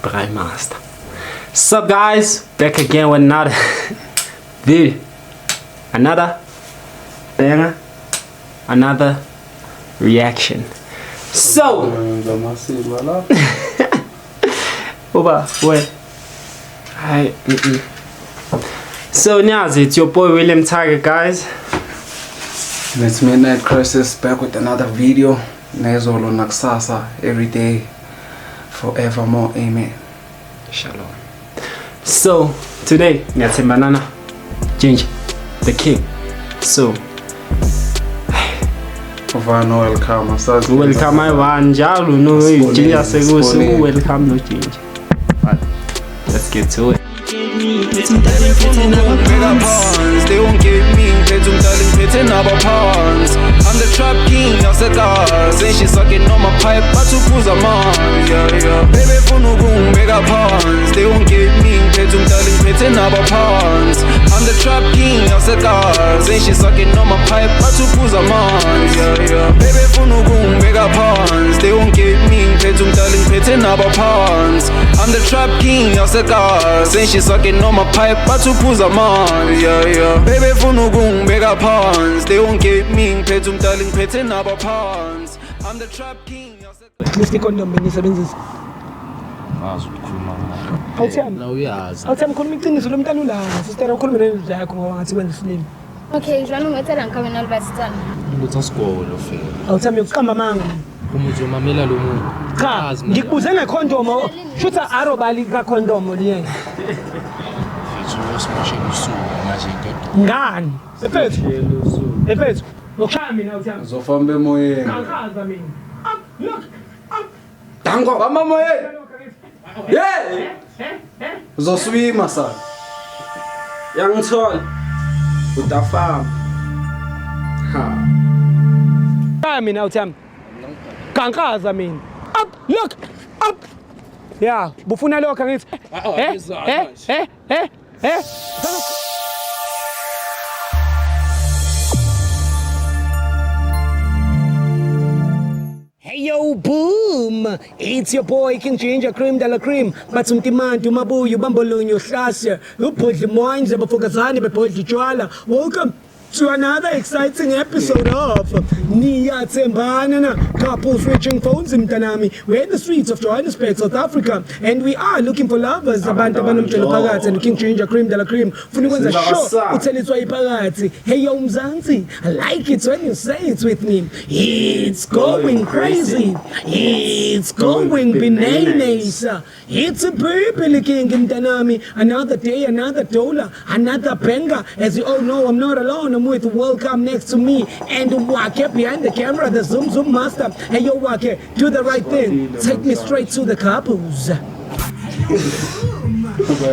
Breimaster. Sup guys, back again with another video, another banger, another reaction. So Oba, wait. Hi. So now it's your boy William Tiger, guys. It's Midnight Crisis back with another video. Nezolo naksasa every day, forevermore. Amen. Shalom. So today, that's a banana, Ginger, the king. So welcome. Welcome Evanjalo, no Ginger Segusu, welcome no Ginger. Let's get to it. They won't give me I'm the trap king of cigars, and she sucking on my pipe, but to pull a man. Yeah. Baby, for no room, mega pawns. They won't give me I'm the trap king of cigars, and she sucking on my pipe, but to pull a man. Yeah. Baby, for no room, mega pawns. They won't give me I'm the trap king of cigars, and she sucking on my pipe, but to pull a man. Yeah. Baby, for no room, mega pawns. They won't give me I'm the trap king of cigars. Mr. Condom benisebenzisa. Ukukhuluma awuthami khuluma iqiniso lomntana ulana sister ukhuluma nezwi yakho ngoba ngathi kwenza isilimi. Okay, jwana ngethela ngikhabe nalibasitana. ukuthi asikole ufela Awuthami ukuqamba manga. umuntu umamela lo muntu Cha, ngikubuze ngekhondom shutha arobali ka condom liye. futhi usimoshe usuku manje inkedo Ngani? Efethu. Ngokushaya mina awuthami. Zofamba emoyeni. Kankaza mina. Look. Dango vama emoyeni. Yeah. Uzoswima sana. Yangithola utafama. Ha. Shaya mina awuthami. Kankaza mina. Look. Yeah, bufuna lokho ngithi. Hey yo, boom! It's your boy King Ginger Cream de la Cream. Batsumtimantu mabuyu bambolonyo hlasya. Upodli moinze bafokazani bepodli jwala. Welcome to another exciting episode of Niyatsembana, couple switching phones in Tanami. We're in the streets of Johannesburg, South Africa, and we are looking for lovers. Abantu abanomtshelo phakathi and King Ginger Cream de la Cream. Funa ukwenza show utheliswa iphakathi. Hey yo Mzansi, I like it when you say it with me. It's going crazy. It's going bananas. It's a purple king in Tanami. Another day, another dollar, another banger. As you all know, I'm not alone. I'm with Welcome next to me and Wake behind the camera, the Zoom master. Hey yo Wake, do the right thing. Take me straight to the couples.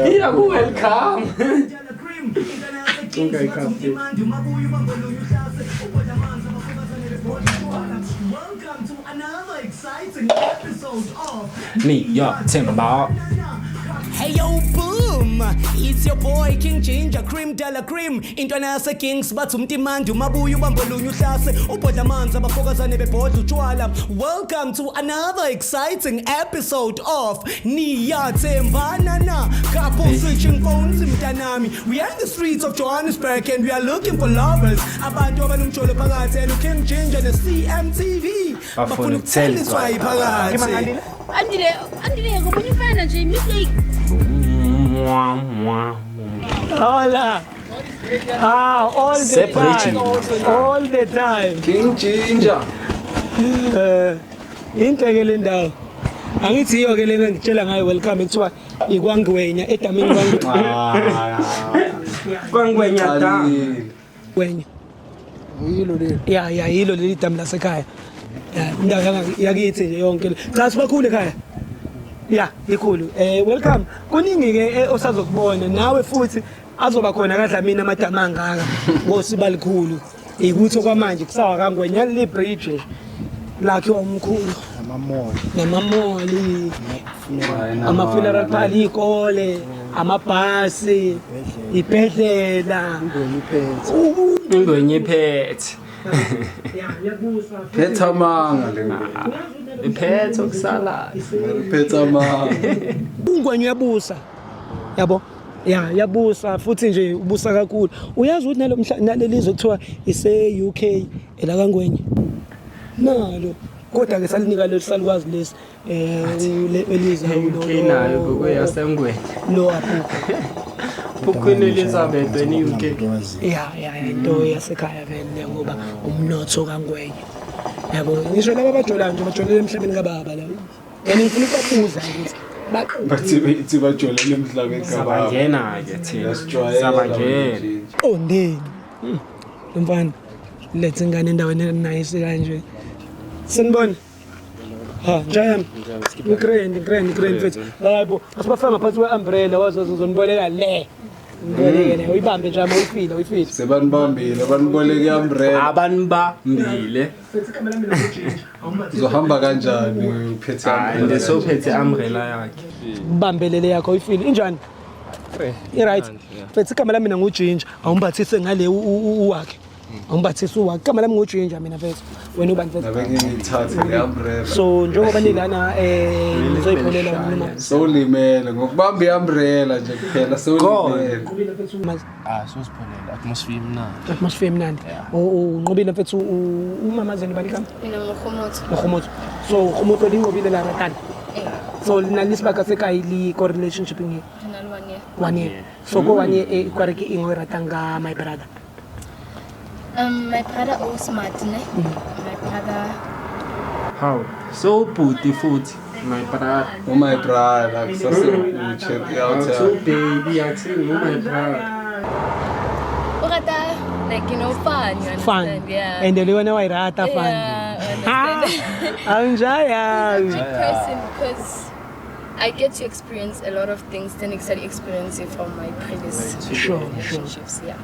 Yeah, welcome. Welcome to another exciting episode of Niyatsembana. Hey yo boom, it's your boy King Ginger Cream de la Cream. Intwana yase Kings batsumtimandi mabuyu bambolunye uhlase ubhodla amanzi abafokazane bebhodla utshwala. Welcome to another exciting episode of Niyatsembana na couple switching phones mntanami. We are in the streets of Johannesburg and we are looking for lovers. Abantu abanomtsholo phakathi and King Ginger the CMTV. Bafuna ukuthelizwa iphakathi. Andile ngokufana nje mistake. Hola. All the time. All the time. King Ginger. Intekele ndawo. Angithi iyo ke lena ngitshela ngayo welcome kuthiwa ikwangwenya edamini Kwangwenya da. Kwenya. Yilo le. Ya yilo leli damu lasekhaya. Indawo yakithi nje yonke. Cha sibakhulu ekhaya. Yeah, ikhulu. Welcome. Kuningi ke osazokubona nawe futhi azoba khona kaDlamini amadamu angaka. Ngosibalikhulu. Ikuthi kwamanje kusawa kangwenya li bridge lakhiwa umkhulu. Namamoli. Ama-funeral parlor, ikole, amabhasi, ibhedlela. Ingwenye iphethe. Phetha manga le. Iphethe okusalayo. Phetha manga. ungwenya uyabusa yabo ya yabusa futhi nje ubusa kakhulu uyazi ukuthi nalelizwe kuthiwa ise UK ela kaNgwenya nalo kodwa ke salinika lesalikwazi lesi eliza nayo kuyasengwe lo apho Queen Elizabeth eni UK ya into yasekhaya vele ngoba umnotho kaNgwenya yabo ngisho laba bajolayo nje bajolele emhlabeni kababa la yena ngifuna ukubuza ukuthi bathi bajolele emhlabeni kababa sabangena ke thina sabangena ondeni mfana let's ingane endaweni nice kanje sinibona ha njayami grand mfethu hayibo asibafanga phansi kwe-umbrella wazozonboleka le mboleke le uyibambe nje uyifile sebanibambile baniboleke umbrella abanibambile uzohamba kanjani uphethe and so phethe umbrella yakhe ubambelele yakho uyifile injani right mfethu igama lami mina nguJinja awumbathise ngale uwakhe awumbathise uwakhe igama lami nguJinja mina mfethu wena ubani mfethu ngithathe le umbrella so njengoba nilana nizoyipholela noma sowulimele ngokubamba iumbrella nje kuphela sowulimele sosipholela atmosphere mnandi. atmosphere mnandi unqobile mfethu umamazeni balikama Mina Khomoto so Khomoto linqobile la ratana so linalisibaka sekayili ko relationship ngi Final 1 year. 1 year so ko 1 year ikwareke ingoratanga my brother My brother was smart, ne? My brother. how so puti futhi my brother my brother kusasekuche so baby yathini my brother Urata, like, you know, fun, you understand? fun Yeah. and the one why rata fun Yeah, I understand. anjaya Big person because I get to experience a lot of things than I experienced from my previous Sure. relationships. Yeah.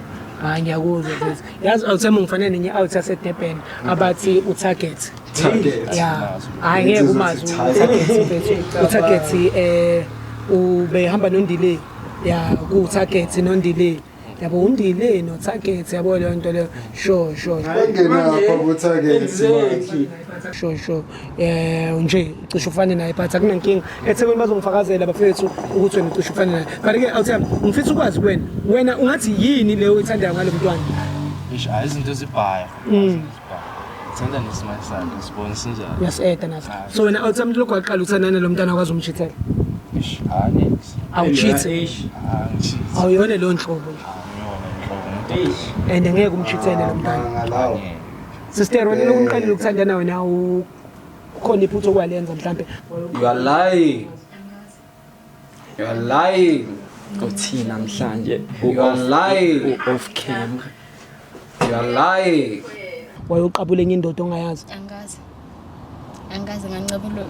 ngiyakuzwa mfethu yazi awuthemba ngifanele nenye out yaseDurban abathi utarget yeah ngeke umazi utarget mfethu utarget ubehamba nondile ya ku target nondile yabo undile no target yabo leyo nto leyo sure ngena lapha ku target exactly sure nje cishe ufane naye but akunankinga eThekwini bazongifakazela bafethu ukuthi wena cishe ufane naye but ke awuthemba ngifisa ukwazi wena ungathi yini leyo oyithandayo ngalo mntwana Izinto ezibhaya. Thanda nesimayisana sibona sinjani. uyaseda nazo so wena awuthemba lokho aqala uthandana lo mntwana akwazi umchithela Next. awuchithe awuyona lo nhlobo and ngeke umchithele lo mntwana sister wena lokuqala ukuthandana wena ukhona iphutho okwalenza mhlambe you are lying uthi namhlanje you are lying off camera you are lying wayoqabula enye indoda ongayazi Angazi ngancabula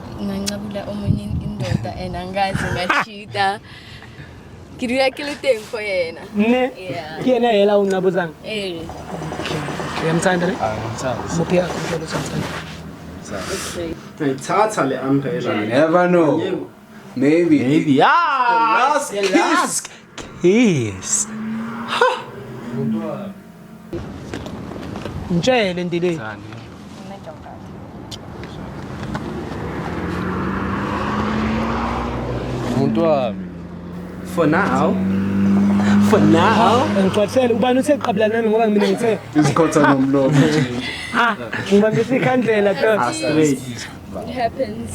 omunye indoda and angazi ngachita. Kiriya kile tempo yena. ne Yeah. yena yela uncabuzanga uyamthanda ne Ngithanda. muphi yakho njalo samthanda ngithatha le umbrella you never know maybe last kiss ngitshele ndile Umuntu wami. for now ngixoxele ubani uthe qabulana nami ngoba mina ngithe isikhotha nomlomo ngibambisa ikhandlela straight It happens.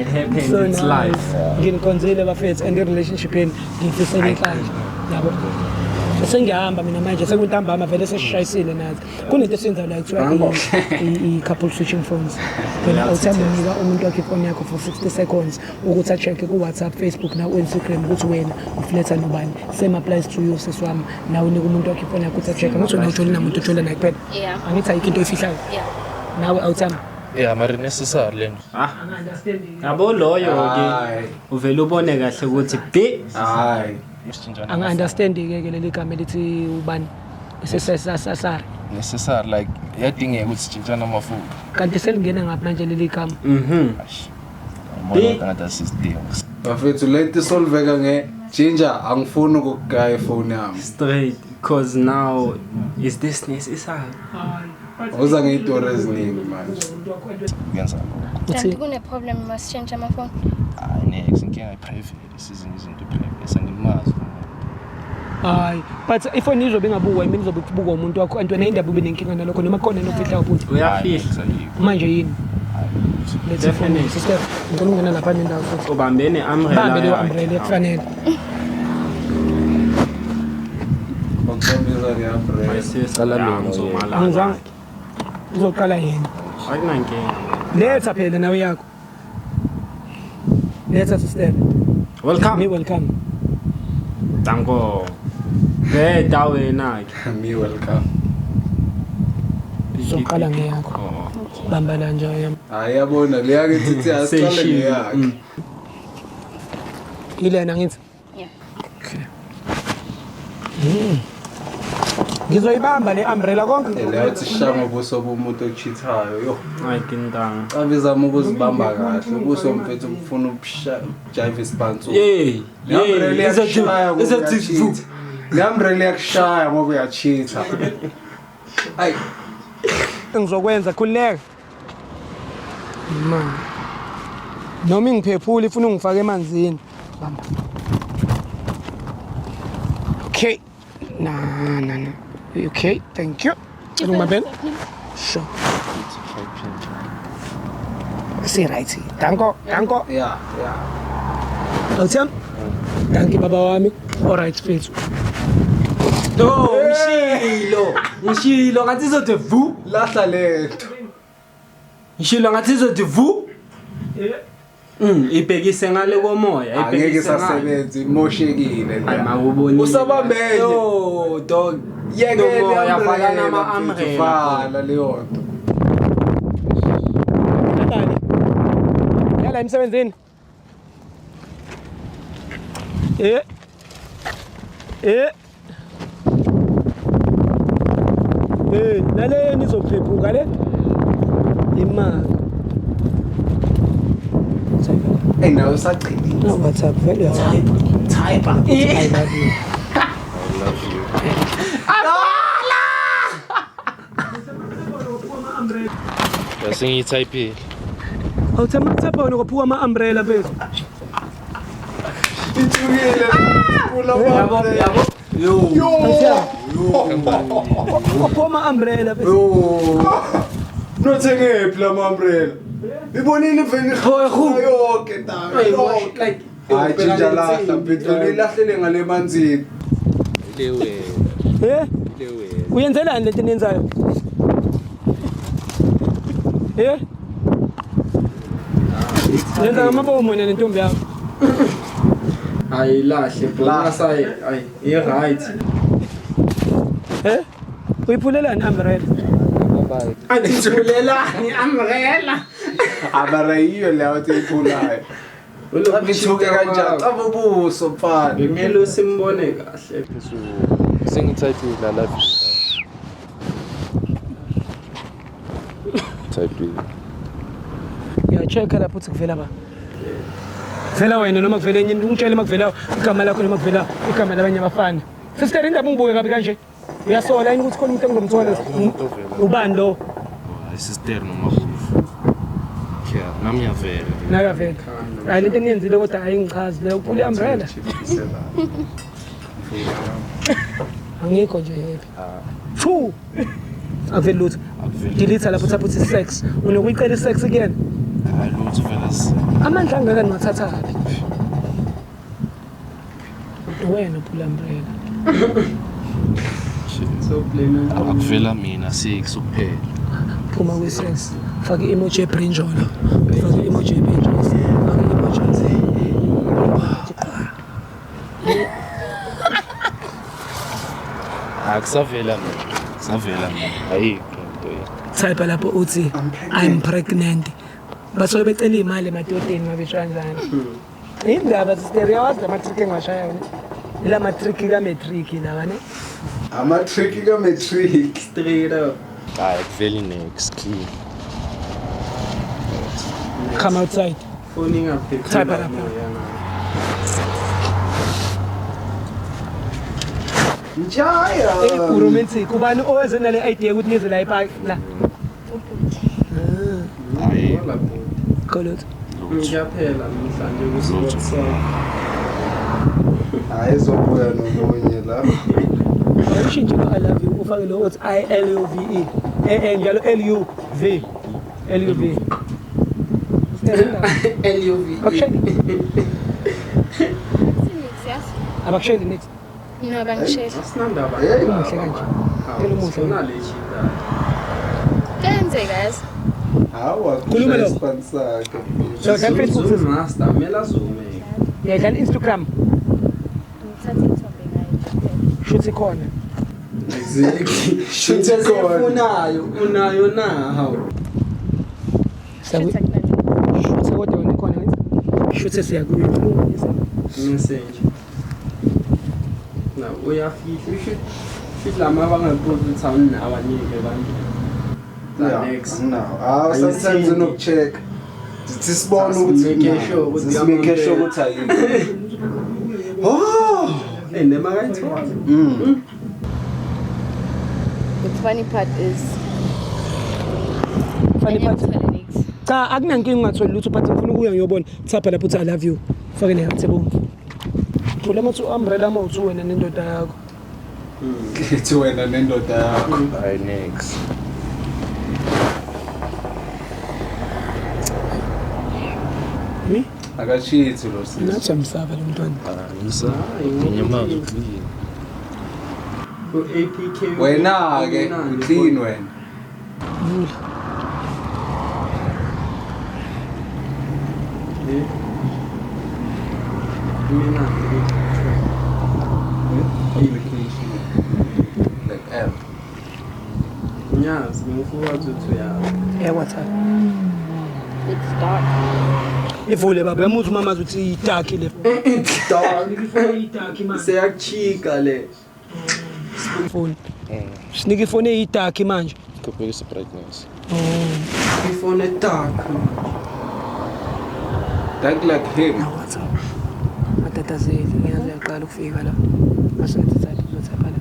it happens so it's life nginikonzile bafethu and i-relationship yeni ngiyifisela inhlanje yabo sengiyahamba mina manje sekuntambama vele sesishayisile nathi kunento esiyenza la kuthiwa i-couple switching phones wena awuthanda unika umuntu wakhe ifoni yakho for 60 seconds ukuthi a-check-e ku-WhatsApp, Facebook naku-Instagram ukuthi wena ufletha nobani same applies to you sisi wami nawe unika umuntu wakhe ifoni yakho ukuthi a-check-e ukuthi wena ujole namuntu ujole naye kuphela Yeah. angithi ayikho into oyifihlayo Yeah. nawe awuthanda Yeah, mari necessary lento. yabo loyo ke uvela ubone kahle ukuthi hayi angi-understandi-ke leli gama elithi ubani sesasari Necessary like yadingeka ukuthi sitshintshane amafutha. kanti selingena ngaphi manje leli gama Ngibona ngathi asidingi. bafethu lento isolveka Ginger angifuni ukugaya ifoni yami straight because now is this necessary Uza ngey'tori eziningi manje. Kuyenza Kanti kune-problem masitshintshe amafoni? hayi next inkinga i-private sizinye izinto i-private angimazi. Hayi, but ifoni izobe ingabukwa yimi izobe kubukwa umuntu wakho kanti wena indaba ube nenkinga nalokho noma khona nofihla futhi. Uyafihla. Manje yini? Let's phone sister. Ngicela ungena lapha nendawo futhi. Ubambe ne-umbrella. Bambe leyo umbrella ekufanele. Ukukhombiza nge-umbrella. Angizange. Uzoqala yena. Akunankinga. Letha phela nawe yakho. Letha sister. Welcome. Welcome. Danko. Veda wena-ke. Me welcome. Uzoqala ngeyakho. Bamba la nje yami. Hayi yabona leya ke thithi asiqale ngeyakhe. Ilena ngithi. Yeah. Okay. Ngizoyibamba le umbrella konke. Leya uthi shama ubuso bomuntu ochithayo yo. Hayi kintanga. Abizama ukuzibamba kahle ubuso mfethu ufuna ukujive isibhanso. Yey. Le umbrella yakushaya ngoba uyachitha. Ay. Ngizokwenza khulileka. Man. Noma ingiphephula ifuna ungifake emanzini. Bamba. Okay. No. Okay, thank you. Ngumabel. Sure. See right. Danko. Yeah. Awutham? Danki baba wami. All right, please. Ngishilo ngathi izothi vu. Lahla lento. Ngishilo ngathi izothi vu. Ibhekise ngale komoya, Angeke sasebenza imoshekile Hayi la. makubonile. Usabambele. Yo, dog. Yekele yafaka nama-umbrella. vala leyo nto. Ngani? Yala emsebenzini. Nale nizophephuka le. Imali. Hey nawe usachini. No WhatsApp vele type. I love you. Sengiyithayiphile. Awuthama type wena kophuka ama-umbrella bethu. Ithukile. Yabo. Kophuka ama-umbrella bethu. Nothengephi la umbrella. Ibonile vele yonke ntanga. Hayi jinja lahla mfethu ilahlele ngale manzini. Uyenzelani lento niyenzayo? Yenza ngamabomu wena nentombi yakho. Ayilahle bhonasa i-right. Uyiphulelani umbrella? Angithulelani umbrella. Abarayiyo la uthi iphulayo. Ngithuke kanjani? Caba ubuso mfana. Ngelo simbone kahle. Sengiyithayiphile la live. Thayiphile. Check lapho uthi kuvela ba. Vela wena noma kuvela enye ungitshele makuvela igama lakho noma kuvela igama labanye abafana. Sister indaba ungibuke kabi kanje. Uyasola yini ukuthi khona umuntu engizomthola ubani lo? Sister noma fufu. Yeah, nami ngiyavela. Nakavela. Hayi lento eniyenzile kodwa hayi ngichazi le uphule umbrella. Angikho nje happy. Fu. Avela lutho. Delete lapho uthapha uthi sex. Unokuyicela sex again. Hayi lutho vela. Amandla angaka niwathatha kabi. Wena uphula umbrella. So blame. Akuvela mina sikuphela. Phuma kwi-sex. Faka i-emoji ebrinjolo. Faka i-emoji ebrinjolo. Faka i-emoji. Akusavela mina. Savela mina. Ayikho into yini. Type lapho uthi I'm pregnant. Basobe becela imali emadodeni mabetshwanjani. Indaba sister yawazi la matric engashaya wena. La matric ka matric lawa ne. Ama-trick ka-matric. Straight up. Hayi akuveli next clean. Come outside. Phone ngaphi? Type lapho. Njaya. Romantic. Ubani oweze nale idea ukuthi nize la ePark la. Hayi. Kolot. Ngiyaphela namhlanje kuSport. Hayi zobuya nomunye la. Ayishintshe I love you ufake lo uthi ILUVE. Njalo LUV. LUV. Abakushayeli next. No, bangishayela. Asinandaba. Umuhle kanje. Phela umuhle. Unalechi da. Kenzeka guys. Hawa Khuluma lo. sponsor ke. So kan Facebook Zoom master mela Zoom. yadlala Instagram Ngithatha ithombe ngayo. shoot ikhona. Exactly. Shoot unayo na how. Shoot kodwa wena ikhona wena. Shoot siyakuyo. Message. Na uyafihla fihla mabangabuza ukuthi awunike abantu. Next. No. Sometimes you no check. Sisibona ukuthi make sure ukuthi ayikho. Oh, Nema kayithola. The funny part is Funny part. Next. Cha akunankinga ungatholi lutho but ngifuna ukuya ngiyobona thapha lapho uthi I love you. Fake ne heart ebomvu. Thula mathu umbrella mawuthu wena nendoda yakho. Ethi wena nendoda yakho. Hayi next. Mi? Akachithi lo sis. Nathi amsaba lo mntwana. Ngisa. Nginyamaza clean. APK. Wena ke clean wena. Vula. Mina. Application. Like app. Nyazi ngifuna ukuthi ya. WhatsApp. It's dark. Ivule baba yamuthi mama uthi dark le. Dark. Ngifuna idark man. Seyachika le. Phone. Sinike ifone eyidark manje. Kophelisa brightness. Ifone dark. Dark like him. WhatsApp. Matata zeli ngiyazi yaqala ukufika la. Masithi thatha uzothapha la.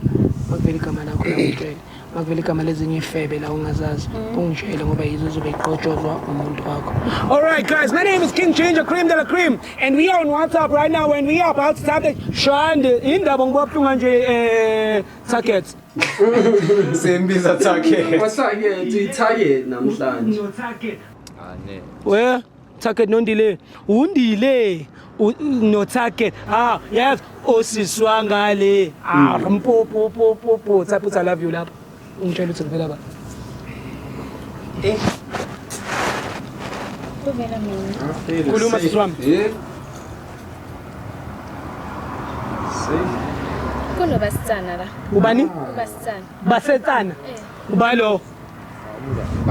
Makuvela igama lakho uyangitshela. Makuvela igama lezinye ifebe la ungazazi. Ungitshele ngoba yizo zobe iqotshozwa umuntu wakho. All right guys, my name is King Ginger Cream de la Cream and we are on WhatsApp right now and we are about to start the Shande indaba ngibophlunga nje targets. Sembiza target. What's target? Target namhlanje. No target. Ne. Where target nondile undile no target yes osiswa ngale mpo tsaputsa I love you lapha ungitshela ukuthi ngivela ba Kuvela mina. khuluma siswami Kunobasitsana la. ubani Ubasitsana. basetsana ubalo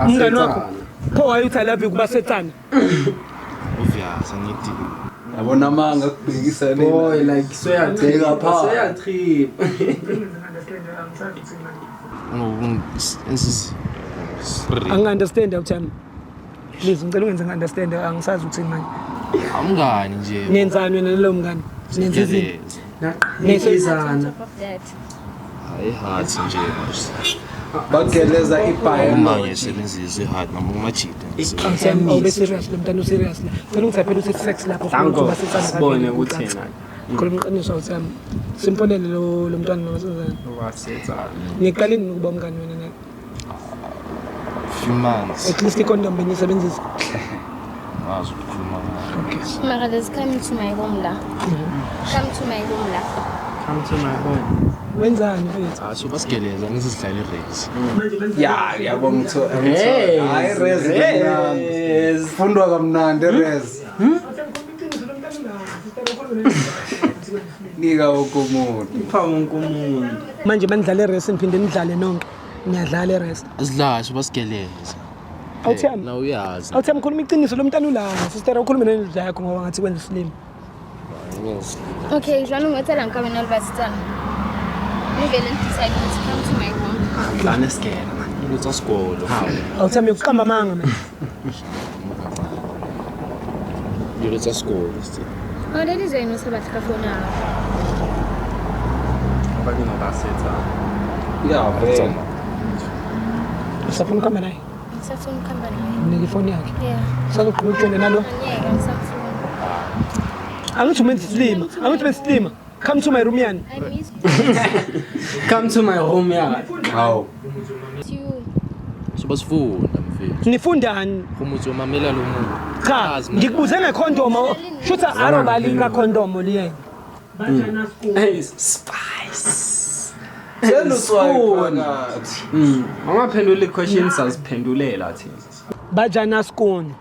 umngani wakho pho wayithi I love you kubasetsana Obvious angithi. Yabona manga kubhekisa le. Boy like Bheka pha. soya trip. Insisi. angi-understand awuthami please ngicela ungenze ngi-understand angisazi ukuthini manje Amngani nje. nenzani wena nalo mngani nenze izinto Naqizana. On top of that. Hayi heart nje. Bageleza ibhaye Uma manje. ngisebenzisa iheart noma ngimajida. awuthami awube serious lo mntana userious la cela ungithaphela uthi sex lapho Thanko. Sibone ukuthi yena. khuluma iqiniso awuthami simponele lo mntwana nomasazana Wasetsana. ngiqaleni ukuba umngani wena naye Few months. at least ikondom benisebenzisa Ngazi ukukhuluma ngayo. okay Mara, there's coming to my home la. Come to my home la. Come to my home. wenzani mfethu Ah so basigeleza ngisihlala irace. Ya yabo ngitho. Hey. Hayi rez. Yes. Fundwa kamnandi rez. Nika ukumuntu. Pha wonke umuntu. manje bandlala erest niphinde nidlale nonke niyadlala erest Asidlahle so basigeleza. awuthami Na uyazi. awuthami khuluma iqiniso lo mntana ulanga sister ukhulume nendoda yakho ngoba ngathi kwenza slim Yes. Okay, jwale ngicela ngikabe nalibasitsana. Ngivele ngidecide ukuthi come to my home. Dlane skela. Ngitsa sikolo. awuthami ukuqamba amanga man Ngitsa sikolo still. Oh, that is why no sabathi ka phone yawo. ngoba nginobasetha. Yeah, man. Usafuna ukuhamba naye? Ngisafuna ukuhamba naye. Nike ifoni yakhe. Yeah. Sazokhuluma nalo. Ngeke ngisafuna. Angithi umenza come to my room yani. I miss Come to my room ya. Hawu. you. Sobasifunda mfethu. Nifundani? Umuthi wamamela lo muntu. Cha, ngikubuze ngekhondom. Shutha arobali ka condom liye. Hey, spice. Seluswayipha. Angaphendula i-question saziphendulela thina. Bajana skoni.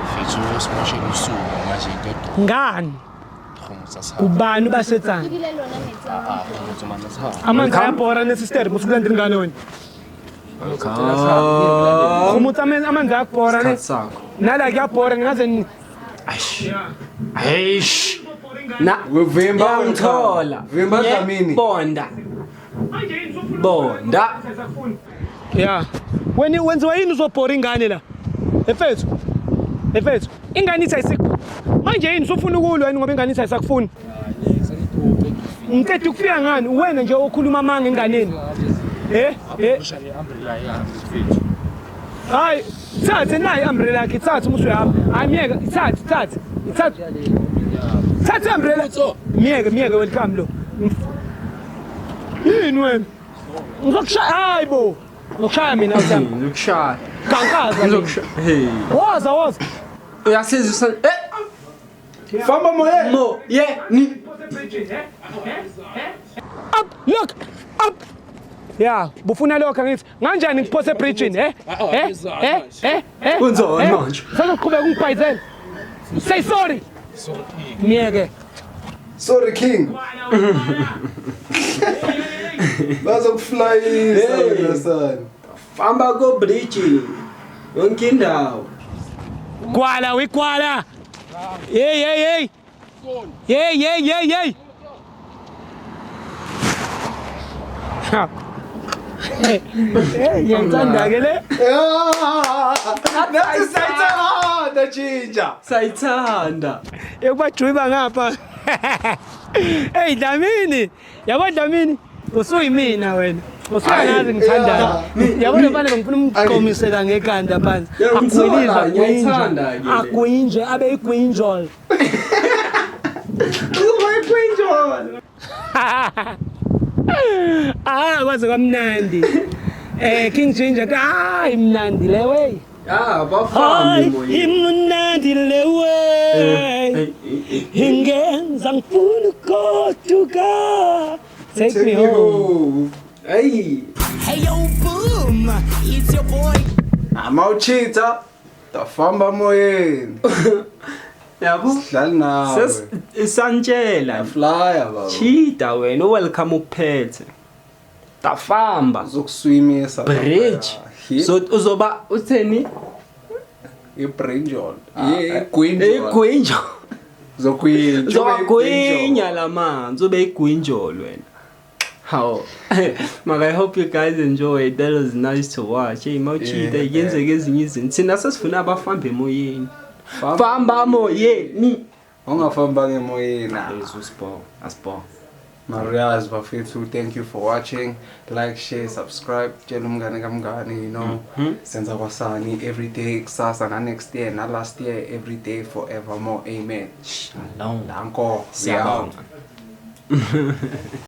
Mfethu simoshe usuku manje into Ngani? khumutsa sa. Kubani basetsana? Ibile lona ngetsa. Khumutsa manje sa. Amanzi ayabhora nesister musikulandini ngane wena. Khumutsa amanzi ayabhora ne. Sakho. Nala kuyabhora ngaze Eish. Na Wevimba ngithola. Vimba Dlamini. Bonda. yeah. Wenziwa yini uzobhora ingane la? Efethu. Ingane ithi ayisikho. Manje yini usufuna ukulwa yini ngoba ingane ithi ayisakufuni? Ngicela ukufika ngani? Wena nje okhuluma manga enganeni. Hayi, thathe nayi umbrella yakhe, thathe uma usuyahamba. Hayi miyeke, thathe. Thathe umbrella. Miyeke welcome lo. Yini wena? Ngizokushaya hayibo. Ngokushaya mina uthanda. Ngikushaya. Kankaza. Ngizokushaya. Hey. Woza. Uyasizisa Famba moyeni. Mo, ni Up, look, up. Yeah, bufuna lokho ngithi kanjani ngiphose bridging Kunzona manje. Sazoqhubeka ungibhayizela. Say sorry. Miyeke. Sorry King. Bazokuflyisa wena sana. Famba ko bridge. Yonke indawo. Kwala. Hey. Ngiyangithanda ke le. Nathi sayithanda jinja. Sayithanda. Ekubajuyiba ngapha. Hey Dlamini. Yabo Dlamini. Usuyimina wena. Usuyangazi ngithandana. Yabo lefana ngifuna umqomisela ngekhanda phansi. Ngiyayithanda ke le. Agwinje abe igwinjol. Kwaze kamnandi. King Ginger hayi mnandi le wey. Bafambi moyeni. Imnandi le wey. Ingenza ngifuna ukugoduka. Take me home. Hey. Hey yo boom, it's your boy. Amawuchitha. Tafamba moyeni. Yabo. Dlala nawe. Isantshela. Flyer baba. Chida wena welcome ukuphethe. Tafamba. Zokuswimisa. Bridge. So uzoba utheni? Ibrinjol. Igwinjol. Igwinjo. Zokuyigwinya la man. Zobe igwinjol wena. How? I hope you guys enjoyed. That was nice to watch. Hey, Mauchita yenze ezinye izinto. Thina sesifuna abafambe emoyeni. Famba moyeni. Ungafamba ngemoyeni. Aspo. Maria's bafethu, thank you for watching. Like, share, subscribe. Tshela umngane kamngane, you know. Senza kwasani every day kusasa na next year na last year every day forevermore. Amen. Shalom. Danko. Siyabonga.